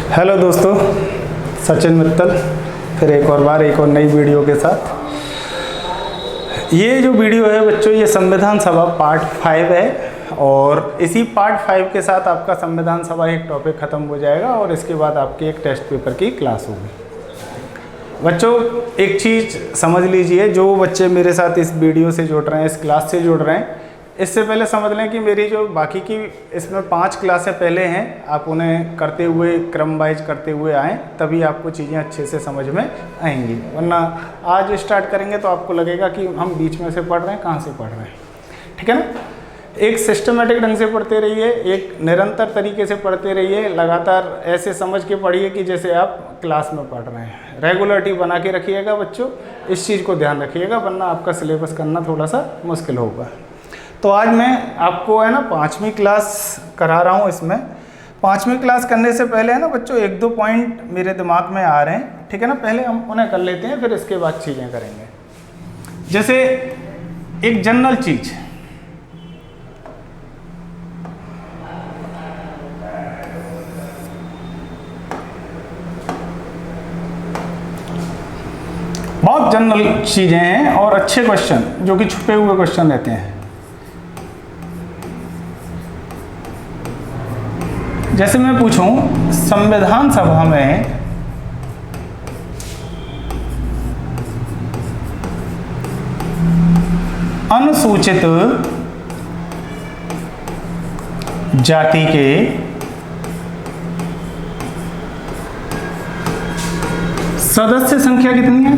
Hello दोस्तों, सचिन मित्तल फिर एक और बार एक और नई वीडियो के साथ। ये जो वीडियो है बच्चों, ये संविधान सभा पार्ट 5 है और इसी पार्ट 5 के साथ आपका संविधान सभा एक टॉपिक ख़त्म हो जाएगा और इसके बाद आपकी एक टेस्ट पेपर की क्लास होगी। बच्चों एक चीज़ समझ लीजिए, जो बच्चे मेरे साथ इस वीडियो से जुड़ रहे हैं, इस क्लास से जुड़ रहे हैं, इससे पहले समझ लें कि मेरी जो बाकी की इसमें 5 क्लासें पहले हैं, आप उन्हें करते हुए क्रम वाइज करते हुए आएँ, तभी आपको चीज़ें अच्छे से समझ में आएंगी। वरना आज स्टार्ट करेंगे तो आपको लगेगा कि हम बीच में से पढ़ रहे हैं, कहाँ से पढ़ रहे हैं। ठीक है ना। एक सिस्टमेटिक ढंग से पढ़ते रहिए, एक निरंतर तरीके से पढ़ते रहिए, लगातार ऐसे समझ के पढ़िए कि जैसे आप क्लास में पढ़ रहे हैं। रेगुलरिटी बना के रखिएगा बच्चों, इस चीज़ को ध्यान रखिएगा, वरना आपका सिलेबस करना थोड़ा सा मुश्किल होगा। तो आज मैं आपको है ना 5वीं क्लास करा रहा हूँ। इसमें 5वीं क्लास करने से पहले है ना बच्चों 1-2 पॉइंट मेरे दिमाग में आ रहे हैं। ठीक है ना, पहले हम उन्हें कर लेते हैं, फिर इसके बाद चीज़ें करेंगे। जैसे एक जनरल चीज़, बहुत जनरल चीज़ें हैं और अच्छे क्वेश्चन जो कि छुपे हुए क्वेश्चन रहते हैं। जैसे मैं पूछूं, संविधान सभा में अनुसूचित जाति के सदस्य संख्या कितनी है?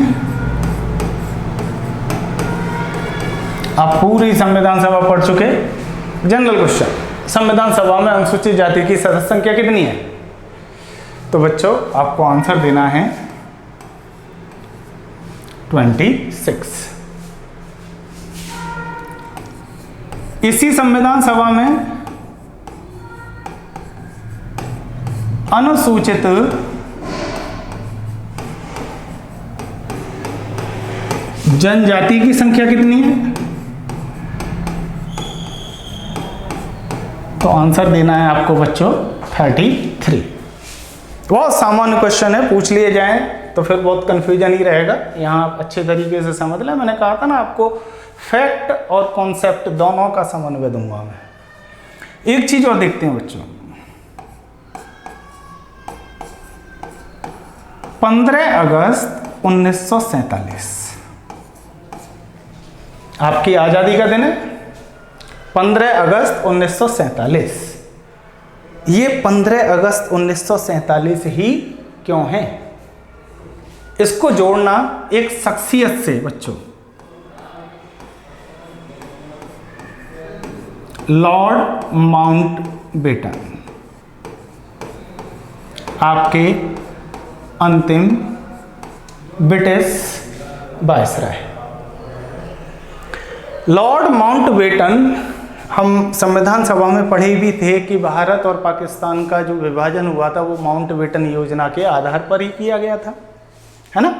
आप पूरी संविधान सभा पढ़ चुके। जनरल क्वेश्चन, संविधान सभा में अनुसूचित जाति की सदस्य संख्या कितनी है? तो बच्चों आपको आंसर देना है 26। इसी संविधान सभा में अनुसूचित जनजाति की संख्या कितनी है? तो आंसर देना है आपको बच्चों 33। बहुत सामान्य क्वेश्चन है, पूछ लिए जाएं तो फिर बहुत कंफ्यूजन ही रहेगा। यहाँ आप अच्छे तरीके से समझ लें। मैंने कहा था ना आपको फैक्ट और कॉन्सेप्ट दोनों का समन्वय दूंगा मैं। एक चीज और देखते हैं बच्चों, 15 अगस्त 1947 आपकी आज़ादी का दिन है। 15 अगस्त 1947। ये 15 अगस्त 1947 ही क्यों है? इसको जोड़ना एक शख्सियत से बच्चों, लॉर्ड माउंटबेटन, आपके अंतिम ब्रिटिश वायसराय। लॉर्ड माउंटबेटन, हम संविधान सभा में पढ़े भी थे कि भारत और पाकिस्तान का जो विभाजन हुआ था वो माउंटबेटन योजना के आधार पर ही किया गया था, है ना।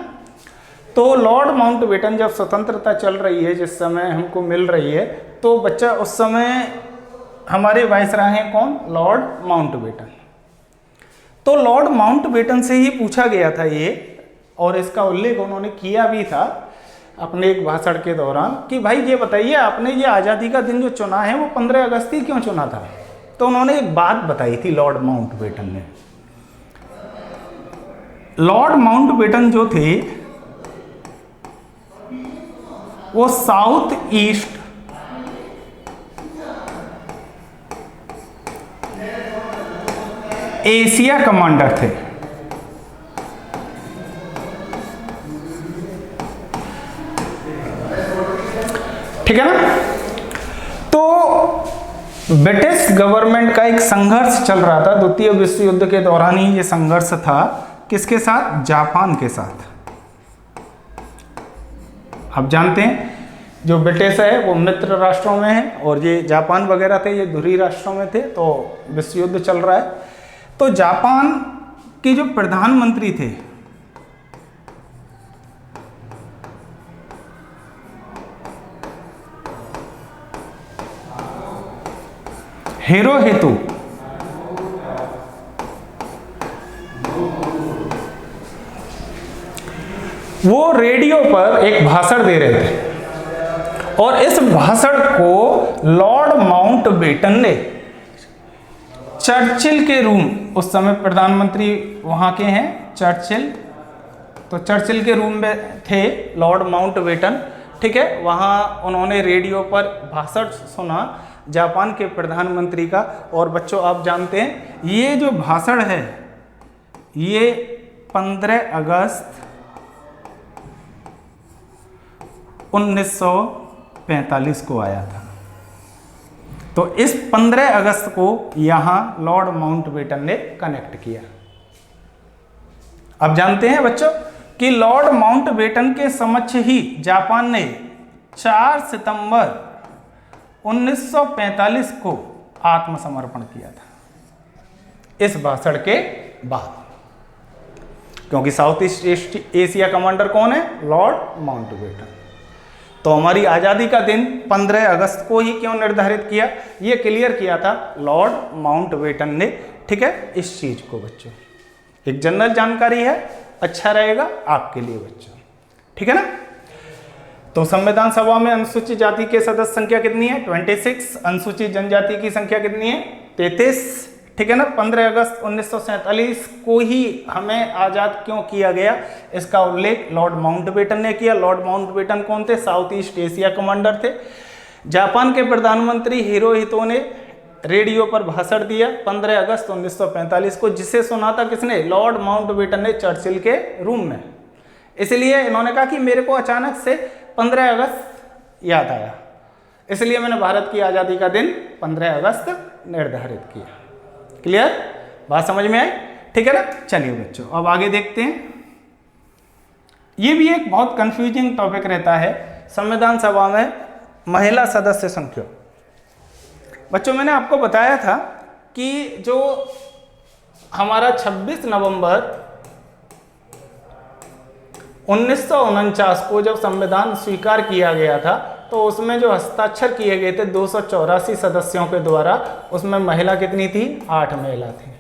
तो लॉर्ड माउंटबेटन जब स्वतंत्रता चल रही है, जिस समय हमको मिल रही है, तो बच्चा उस समय हमारे वायसराय हैं कौन? Lord Mountbatten. तो लॉर्ड माउंटबेटन से ही पूछा गया था ये, और इसका उल्लेख उन्होंने किया भी था अपने एक भाषण के दौरान कि भाई ये बताइए, आपने ये आज़ादी का दिन जो चुना है वो 15 अगस्त ही क्यों चुना था? तो उन्होंने एक बात बताई थी लॉर्ड माउंटबेटन ने। लॉर्ड माउंटबेटन जो थे वो साउथ ईस्ट एशिया कमांडर थे। ठीक है ना। तो ब्रिटिश गवर्नमेंट का एक संघर्ष चल रहा था, द्वितीय विश्व युद्ध के दौरान ही ये संघर्ष था। किसके साथ? जापान के साथ। आप जानते हैं जो ब्रिटिश है वो मित्र राष्ट्रों में है और ये जापान वगैरह थे, ये ध्रुवीय राष्ट्रों में थे। तो विश्व युद्ध चल रहा है, तो जापान के जो प्रधानमंत्री थे हिरोहितो वो रेडियो पर एक भाषण दे रहे थे और इस भाषण को लॉर्ड माउंटबेटन ने चर्चिल के रूम, उस समय प्रधानमंत्री वहाँ के हैं चर्चिल, तो चर्चिल के रूम में थे लॉर्ड माउंटबेटन, ठीक है, वहाँ उन्होंने रेडियो पर भाषण सुना जापान के प्रधानमंत्री का। और बच्चों आप जानते हैं ये जो भाषण है ये 15 अगस्त 1945 को आया था। तो इस 15 अगस्त को यहाँ लॉर्ड माउंटबेटन ने कनेक्ट किया। अब जानते हैं बच्चों कि लॉर्ड माउंटबेटन के समक्ष ही जापान ने 4 सितंबर 1945 को आत्मसमर्पण किया था इस भाषण के बाद, क्योंकि साउथ ईस्ट एशिया कमांडर कौन है? Lord Mountbatten. तो हमारी आज़ादी का दिन 15 अगस्त को ही क्यों निर्धारित किया? ये क्लियर किया था लॉर्ड माउंटबेटन ने, ठीक है, इस चीज को बच्चों एक जनरल जानकारी है, अच्छा रहेगा आपके लिए बच्चों, ठीक है ना। तो संविधान सभा में अनुसूचित जाति के सदस्य संख्या कितनी है? 26। अनुसूचित जनजाति की संख्या कितनी है? 33, ठीक है ना। 15 अगस्त 1947 को ही हमें आज़ाद क्यों किया गया, इसका उल्लेख लॉर्ड माउंटबेटन ने किया। लॉर्ड माउंटबेटन कौन थे? साउथ ईस्ट एशिया कमांडर थे। जापान के प्रधानमंत्री हिरोहितो ने रेडियो पर भाषण दिया 15 अगस्त 1945 को, जिसे सुना था किसने? लॉर्ड माउंटबेटन ने चर्चिल के रूम में। इसलिए इन्होंने कहा कि मेरे को अचानक से 15 अगस्त याद आया, इसलिए मैंने भारत की आज़ादी का दिन 15 अगस्त निर्धारित किया। क्लियर? बात समझ में आई? ठीक है ना। चलिए बच्चों अब आगे देखते हैं। ये भी एक बहुत कंफ्यूजिंग टॉपिक रहता है संविधान सभा में महिला सदस्य संख्या। बच्चों मैंने आपको बताया था कि जो हमारा 26 नवंबर 1949 को जब संविधान स्वीकार किया गया था, तो उसमें जो हस्ताक्षर किए गए थे 284 सदस्यों के द्वारा, उसमें महिला कितनी थी? 8 महिला थी,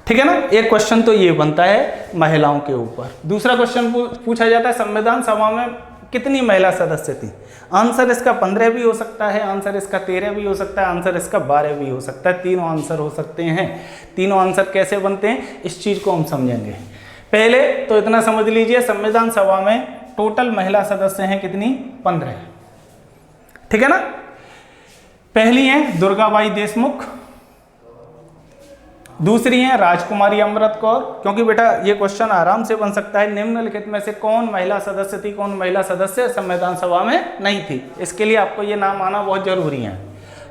ठीक है ना। एक क्वेश्चन तो ये बनता है महिलाओं के ऊपर। दूसरा क्वेश्चन पूछा जाता है संविधान सभा में कितनी महिला सदस्य थी? आंसर इसका 15 भी हो सकता है, आंसर इसका 13 भी हो सकता है, आंसर इसका 12 भी हो सकता है। तीनों आंसर हो सकते हैं। तीनों आंसर कैसे बनते हैं इस चीज को हम समझेंगे। पहले तो इतना समझ लीजिए संविधान सभा में टोटल महिला सदस्य हैं कितनी? 15, ठीक है ना। पहली है दुर्गाबाई देशमुख, दूसरी है राजकुमारी अमृत कौर, क्योंकि बेटा ये क्वेश्चन आराम से बन सकता है, निम्नलिखित में से कौन महिला सदस्य थी, कौन महिला सदस्य संविधान सभा में नहीं थी। इसके लिए आपको ये नाम आना बहुत जरूरी है।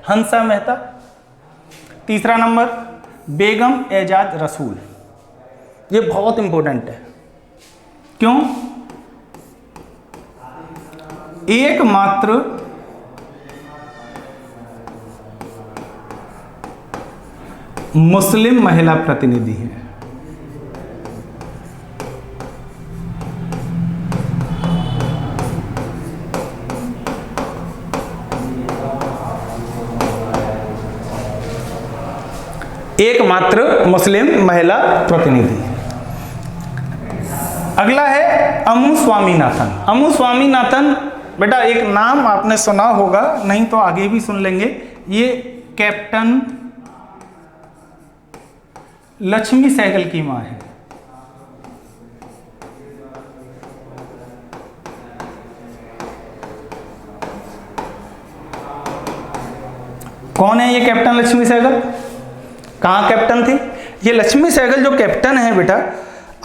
हंसा मेहता, तीसरा नंबर बेगम एजाज रसूल, ये बहुत इंपॉर्टेंट है। क्यों? एकमात्र मुस्लिम महिला प्रतिनिधि है। एकमात्र मुस्लिम महिला प्रतिनिधि। अगला है अम्मू स्वामीनाथन। अम्मू स्वामीनाथन बेटा एक नाम आपने सुना होगा, नहीं तो आगे भी सुन लेंगे। ये कैप्टन लक्ष्मी सहगल की मां है। कौन है ये कैप्टन लक्ष्मी सहगल? कहाँ कैप्टन थी ये लक्ष्मी सहगल? जो कैप्टन है बेटा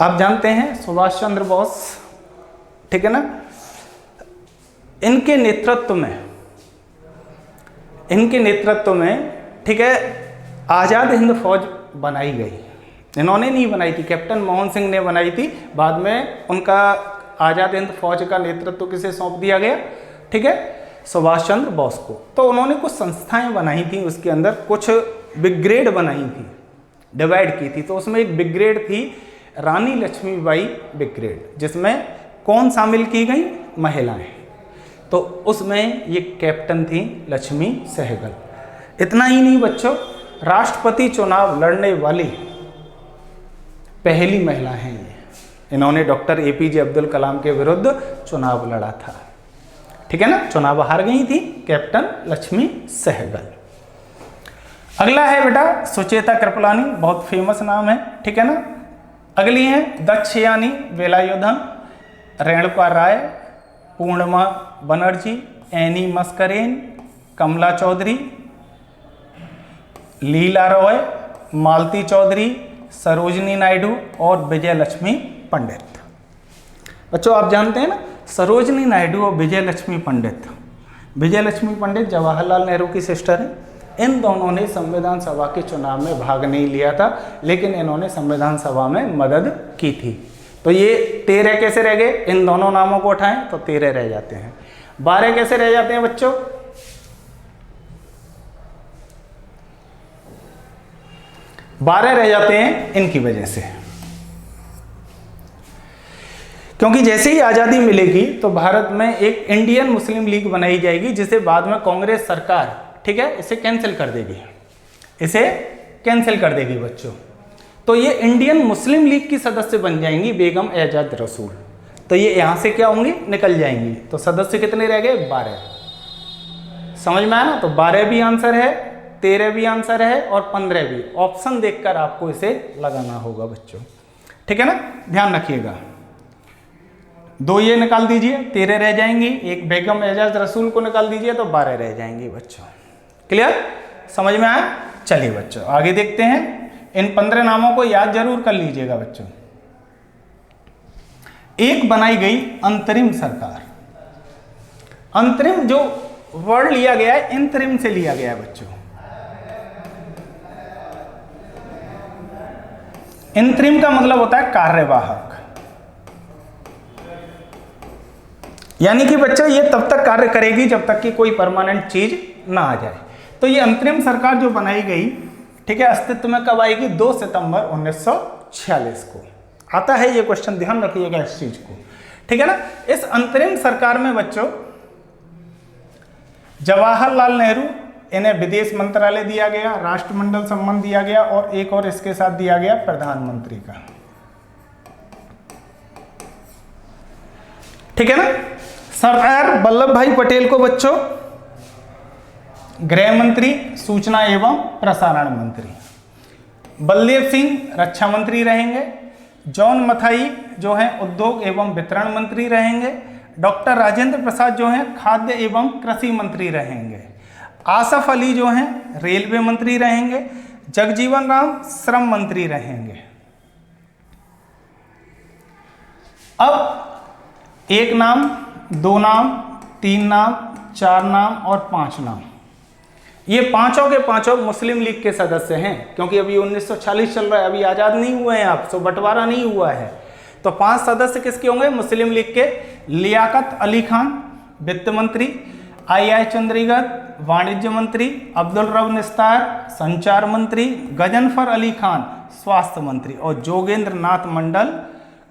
आप जानते हैं सुभाष चंद्र बोस, ठीक है ना। इनके नेतृत्व में ठीक है आज़ाद हिंद फौज बनाई गई। इन्होंने नहीं बनाई थी, कैप्टन मोहन सिंह ने बनाई थी। बाद में उनका आज़ाद हिंद फौज का नेतृत्व किसे सौंप दिया गया? ठीक है, सुभाष चंद्र बोस को। तो उन्होंने कुछ संस्थाएं बनाई थी, उसके अंदर कुछ ब्रिगेड बनाई थी, डिवाइड की थी। तो उसमें एक ब्रिगेड थी रानी लक्ष्मीबाई ब्रिगेड, जिसमें कौन शामिल की गई? महिलाएं। तो उसमें ये कैप्टन थी लक्ष्मी सहगल। इतना ही नहीं बच्चों, राष्ट्रपति चुनाव लड़ने वाली पहली महिला हैं ये। इन्होंने डॉक्टर APJ अब्दुल कलाम के विरुद्ध चुनाव लड़ा था, ठीक है ना। चुनाव हार गई थी कैप्टन लक्ष्मी सहगल। अगला है बेटा सुचेता कृपलानी, बहुत फेमस नाम है, ठीक है ना। अगली है दक्षयानी वेलायुधन, रेणुका राय, पूर्णिमा बनर्जी, एनी मस्करेन, कमला चौधरी, लीला रॉय, मालती चौधरी, सरोजनी नायडू और विजय लक्ष्मी पंडित। बच्चों आप जानते हैं ना सरोजनी नायडू और विजय लक्ष्मी पंडित। विजय लक्ष्मी पंडित जवाहरलाल नेहरू की सिस्टर है। इन दोनों ने संविधान सभा के चुनाव में भाग नहीं लिया था, लेकिन इन्होंने संविधान सभा में मदद की थी। तो ये 13 कैसे रह गए, इन दोनों नामों को उठाएं तो 13 रह जाते हैं। 12 कैसे रह जाते हैं बच्चों, 12 रह जाते हैं इनकी वजह से, क्योंकि जैसे ही आज़ादी मिलेगी तो भारत में एक इंडियन मुस्लिम लीग बनाई जाएगी, जिसे बाद में कांग्रेस सरकार, ठीक है, इसे कैंसिल कर देगी, इसे कैंसिल कर देगी बच्चों। तो ये इंडियन मुस्लिम लीग की सदस्य बन जाएंगी बेगम एजाज रसूल। तो ये यहाँ से क्या होंगी, निकल जाएंगी। तो सदस्य कितने रह गए, 12। समझ में आया ना। तो 12 भी आंसर है, 13 भी आंसर है और 15 भी। ऑप्शन देखकर आपको इसे लगाना होगा बच्चों, ठीक है ना, ध्यान रखिएगा। 2 ये निकाल दीजिए, 13 रह जाएंगी। एक बेगम एजाज रसूल को निकाल दीजिए तो 12 रह जाएंगी बच्चों। क्लियर, समझ में आया। चलिए बच्चों आगे देखते हैं। इन 15 नामों को याद जरूर कर लीजिएगा बच्चों। एक बनाई गई अंतरिम सरकार। अंतरिम जो वर्ड लिया गया है इंतरिम से लिया गया है बच्चों। इंतरिम का मतलब होता है कार्यवाहक, यानी कि बच्चों ये तब तक कार्य करेगी जब तक कि कोई परमानेंट चीज ना आ जाए। तो ये अंतरिम सरकार जो बनाई गई, ठीक है, अस्तित्व में कब आएगी, 2 सितंबर 1946 को आता है ये क्वेश्चन, ध्यान रखिएगा इस चीज को, ठीक है ना। इस अंतरिम सरकार में बच्चों जवाहरलाल नेहरू, इन्हें विदेश मंत्रालय दिया गया, राष्ट्रमंडल सम्मान दिया गया और एक और इसके साथ दिया गया प्रधानमंत्री का, ठीक है ना। सरदार वल्लभ भाई पटेल को बच्चों गृह मंत्री, सूचना एवं प्रसारण मंत्री, बलदेव सिंह रक्षा मंत्री रहेंगे, जॉन मथाई जो है उद्योग एवं वितरण मंत्री रहेंगे, डॉक्टर राजेंद्र प्रसाद जो हैं खाद्य एवं कृषि मंत्री रहेंगे, आसफ अली जो हैं रेलवे मंत्री रहेंगे, जगजीवन राम श्रम मंत्री रहेंगे। अब 1 नाम, 2 नाम, 3 नाम, 4 नाम और 5 नाम, ये पांचों के पांचों मुस्लिम लीग के सदस्य हैं, क्योंकि अभी 1940 चल रहा है, अभी आज़ाद नहीं हुए हैं आप, सो बंटवारा नहीं हुआ है। तो 5 सदस्य किसके होंगे, मुस्लिम लीग के। लियाकत अली खान वित्त मंत्री, आई चंद्रीगढ़ वाणिज्य मंत्री, अब्दुल रब निस्तार संचार मंत्री, गजनफर अली खान स्वास्थ्य मंत्री और जोगेंद्र नाथ मंडल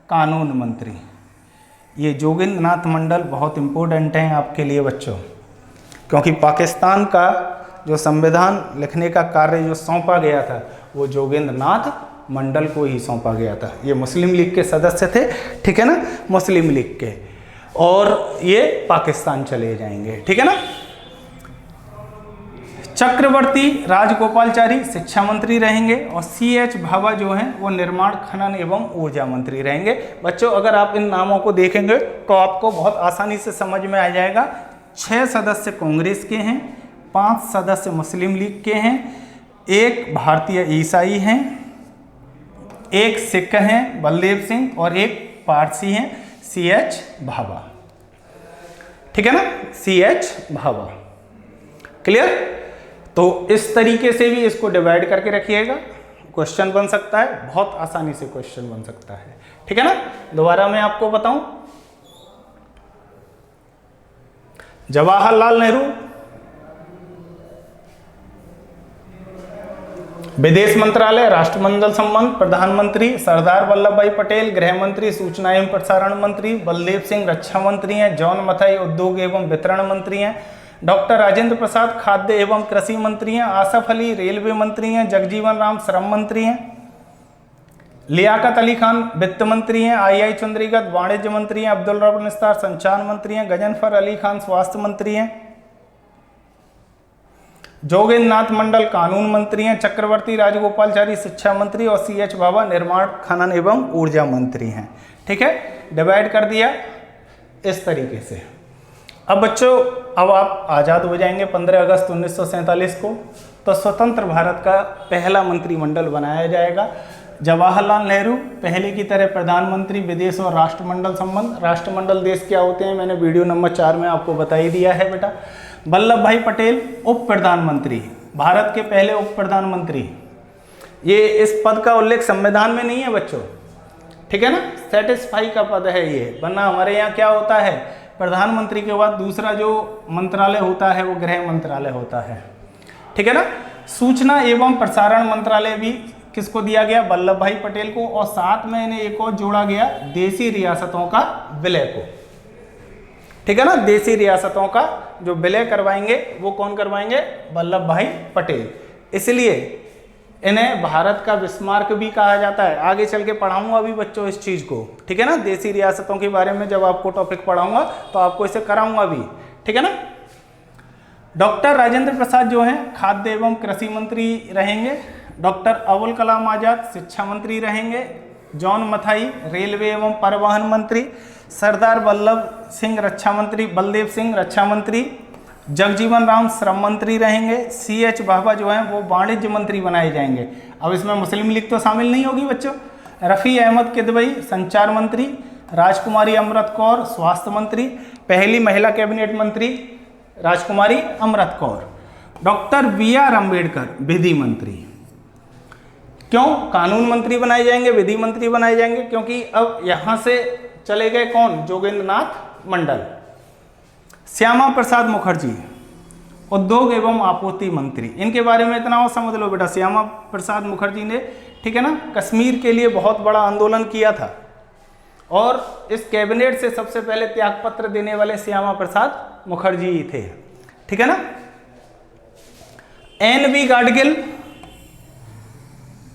कानून मंत्री। ये जोगेंद्र नाथ मंडल बहुत इंपॉर्टेंट हैं आपके लिए बच्चों, क्योंकि पाकिस्तान का जो संविधान लिखने का कार्य जो सौंपा गया था वो जोगेंद्र नाथ मंडल को ही सौंपा गया था। ये मुस्लिम लीग के सदस्य थे, ठीक है ना, मुस्लिम लीग के, और ये पाकिस्तान चले जाएंगे, ठीक है ना। चक्रवर्ती राजगोपालचारी शिक्षा मंत्री रहेंगे और CH भाभा जो हैं वो निर्माण खनन एवं ऊर्जा मंत्री रहेंगे। बच्चों अगर आप इन नामों को देखेंगे तो आपको बहुत आसानी से समझ में आ जाएगा। 6 सदस्य कांग्रेस के हैं, 5 सदस्य मुस्लिम लीग के हैं, 1 भारतीय ईसाई हैं, 1 सिख हैं बलदेव सिंह और 1 पारसी हैं CH भाभा, ठीक है ना, CH भाभा। क्लियर। तो इस तरीके से भी इसको डिवाइड करके रखिएगा, क्वेश्चन बन सकता है, बहुत आसानी से क्वेश्चन बन सकता है, ठीक है ना। दोबारा मैं आपको बताऊं, जवाहरलाल नेहरू विदेश मंत्रालय, राष्ट्रमंडल सम्मान, प्रधानमंत्री, सरदार वल्लभ भाई पटेल गृह मंत्री, सूचना एवं प्रसारण मंत्री, बलदेव सिंह रक्षा मंत्री हैं, जॉन मथाई उद्योग एवं वितरण मंत्री हैं, डॉक्टर राजेंद्र प्रसाद खाद्य एवं कृषि मंत्री हैं, आसफ अली रेलवे मंत्री हैं, जगजीवन राम श्रम मंत्री हैं, लियाकत अली खान वित्त मंत्री हैं, आई चंद्रीगत वाणिज्य मंत्री हैं, अब्दुल रब निस्तार संचार मंत्री हैं, गजनफर अली खान स्वास्थ्य मंत्री हैं, जोगेंद्र नाथ मंडल कानून मंत्री हैं, चक्रवर्ती राजगोपालचारी शिक्षा मंत्री और CH बाबा निर्माण खनन एवं ऊर्जा मंत्री हैं। ठीक है, डिवाइड कर दिया इस तरीके से। अब बच्चों, अब आप आज़ाद हो जाएंगे 15 अगस्त 1947 को, तो स्वतंत्र भारत का पहला मंत्रिमंडल बनाया जाएगा। जवाहरलाल नेहरू पहले की तरह प्रधानमंत्री, विदेश और राष्ट्रमंडल संबंध। राष्ट्रमंडल देश क्या होते हैं मैंने वीडियो नंबर 4 में आपको बता ही दिया है बेटा। वल्लभ भाई पटेल उप प्रधानमंत्री, भारत के पहले उप प्रधानमंत्री। ये इस पद का उल्लेख संविधान में नहीं है बच्चों, ठीक है ना, सेटिस्फाई का पद है ये, वरना हमारे यहाँ क्या होता है, प्रधानमंत्री के बाद दूसरा जो मंत्रालय होता है वो गृह मंत्रालय होता है। ठीक है ना। सूचना एवं प्रसारण मंत्रालय भी किसको दिया गया, वल्लभ भाई पटेल को, और साथ में इन्हें एक और जोड़ा गया देशी रियासतों का विलय को। ठीक है ना, देशी रियासतों का जो विलय करवाएंगे वो कौन करवाएंगे, वल्लभ भाई पटेल। इसलिए इन्हें भारत का बिस्मार्क भी कहा जाता है। आगे चल के पढ़ाऊंगा अभी बच्चों इस चीज को, ठीक है ना, देशी रियासतों के बारे में जब आपको टॉपिक पढ़ाऊंगा तो आपको इसे कराऊंगा भी, ठीक है ना। डॉक्टर राजेंद्र प्रसाद जो हैं खाद्य एवं कृषि मंत्री रहेंगे। डॉक्टर अबुल कलाम आजाद शिक्षा मंत्री रहेंगे। जॉन मथाई रेलवे एवं परिवहन मंत्री। सरदार वल्लभ सिंह रक्षा मंत्री, बलदेव सिंह रक्षा मंत्री। जगजीवन राम श्रम मंत्री रहेंगे। CH बाबा जो हैं वो वाणिज्य मंत्री बनाए जाएंगे। अब इसमें मुस्लिम लीग तो शामिल नहीं होगी बच्चों। रफ़ी अहमद किदवई संचार मंत्री। राजकुमारी अमृत कौर स्वास्थ्य मंत्री, पहली महिला कैबिनेट मंत्री राजकुमारी अमृत कौर। डॉक्टर BR अम्बेडकर विधि मंत्री। क्यों कानून मंत्री बनाए जाएंगे, विधि मंत्री बनाए जाएंगे, क्योंकि अब यहाँ से चले गए कौन, जोगेंद्र नाथ मंडल। श्यामा प्रसाद मुखर्जी उद्योग एवं आपूर्ति मंत्री, इनके बारे में इतना और समझ लो बेटा। श्यामा प्रसाद मुखर्जी ने, ठीक है ना, कश्मीर के लिए बहुत बड़ा आंदोलन किया था और इस कैबिनेट से सबसे पहले त्यागपत्र देने वाले श्यामा प्रसाद मुखर्जी ही थे, ठीक है ना। NV गाडगिल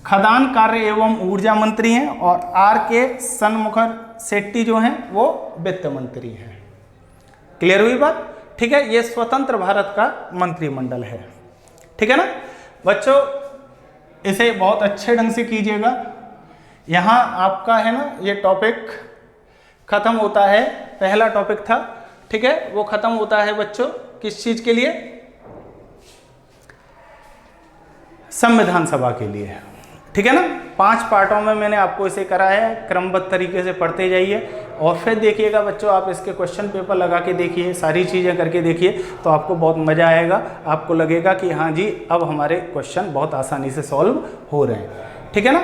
खदान कार्य एवं ऊर्जा मंत्री हैं और RK सनमुखर शेट्टी जो हैं वो वित्त मंत्री हैं। क्लियर हुई बात, ठीक है। ये स्वतंत्र भारत का मंत्रिमंडल है, ठीक है ना बच्चों। इसे बहुत अच्छे ढंग से कीजिएगा। यहाँ आपका है ना ये टॉपिक खत्म होता है, पहला टॉपिक था, ठीक है, वो खत्म होता है बच्चों किस चीज के लिए, संविधान सभा के लिए, ठीक है ना। 5 पार्टों में मैंने आपको इसे करा है, क्रमबद्ध तरीके से पढ़ते जाइए और फिर देखिएगा बच्चों, आप इसके क्वेश्चन पेपर लगा के देखिए, सारी चीज़ें करके देखिए, तो आपको बहुत मज़ा आएगा। आपको लगेगा कि हाँ जी अब हमारे क्वेश्चन बहुत आसानी से सॉल्व हो रहे हैं, ठीक है ना।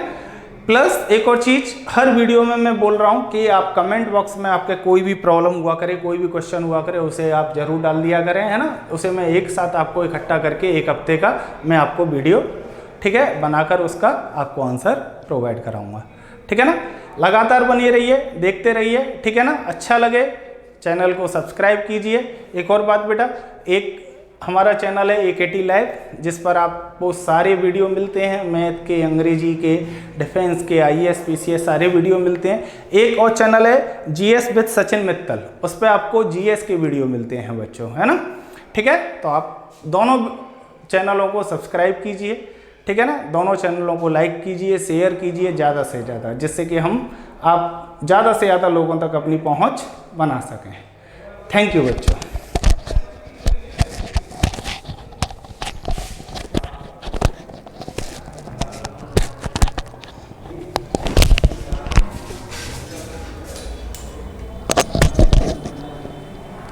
प्लस एक और चीज़, हर वीडियो में मैं बोल रहा हूँ कि आप कमेंट बॉक्स में आपके कोई भी प्रॉब्लम हुआ करे, कोई भी क्वेश्चन हुआ करे, उसे आप जरूर डाल दिया करें, है ना। उसे मैं एक साथ आपको इकट्ठा करके 1 हफ्ते का मैं आपको वीडियो, ठीक है, बनाकर उसका आपको आंसर प्रोवाइड कराऊंगा, ठीक है ना। लगातार बने रहिए, देखते रहिए, ठीक है ना। अच्छा लगे चैनल को सब्सक्राइब कीजिए। एक और बात बेटा, एक हमारा चैनल है AKT लाइव, जिस पर आपको सारे वीडियो मिलते हैं, मैथ के, अंग्रेजी के, डिफेंस के, IAS PCS सारे वीडियो मिलते हैं। एक और चैनल है GS विद सचिन मित्तल, उस पर आपको GS के वीडियो मिलते हैं बच्चों, है ना, ठीक है। तो आप दोनों चैनलों को सब्सक्राइब कीजिए, ठीक है ना। दोनों चैनलों को लाइक कीजिए, शेयर कीजिए ज़्यादा से ज़्यादा, जिससे कि आप ज़्यादा से ज़्यादा लोगों तक अपनी पहुंच बना सकें। थैंक यू बच्चों।